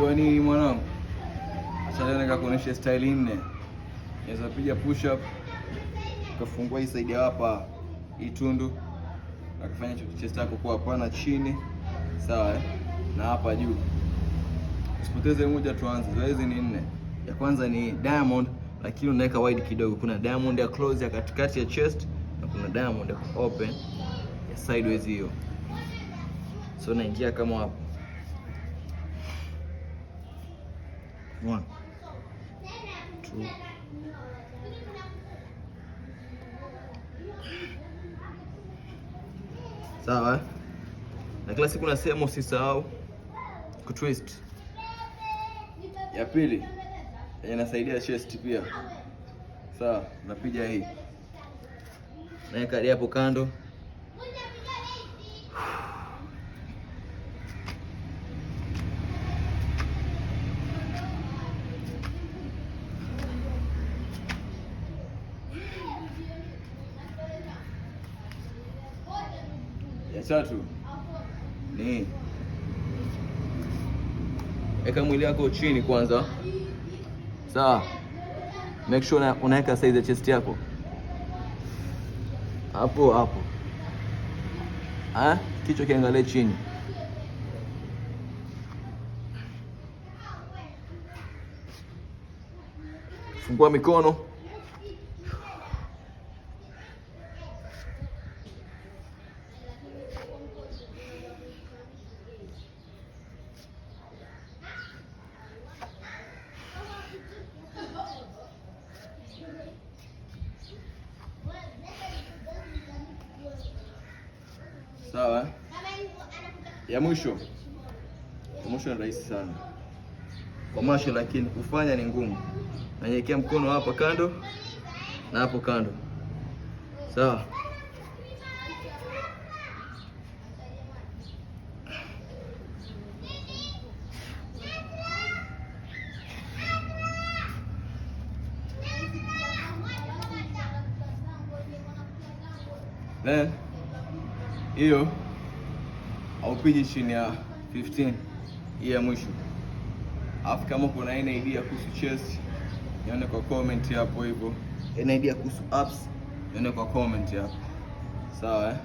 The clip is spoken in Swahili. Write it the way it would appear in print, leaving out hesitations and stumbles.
unajua nini mwanangu? Acha leo nikakuonesha style 4. Unaweza piga push up, ukafungua hii side hapa, hii tundu, akafanya chest yako kwa hapana chini. Sawa na hapa juu. Usipoteze muda, tuanze. Zoezi ni 4. Ya kwanza ni diamond, lakini unaweka wide kidogo. Kuna diamond ya close ya katikati ya chest na kuna diamond ya open ya sideways hiyo. So naingia kama hapo. 1 2 sawa. Na kila siku nasema usisahau kutwist. Ya pili inasaidia chest pia. Sawa, napiga hii. Naweka hadi hapo kando. Ya tatu ni eka mwili wako chini kwanza. Sawa, make sure unaweka size ya chest yako hapo hapo, kichwa kiangalie chini. Fungua mikono. Sawa. Ya mwisho ni rahisi sana kwa masho, lakini kufanya ni ngumu. Nanyekea mkono hapa kando na hapo kando. Sawa. Then hiyo haupigi chini ya 15. Hii ya mwisho. Alafu kama kuna any idea kuhusu chest, nione kwa comment hapo hivyo. Any idea kuhusu abs, nione kwa comment hapo. Sawa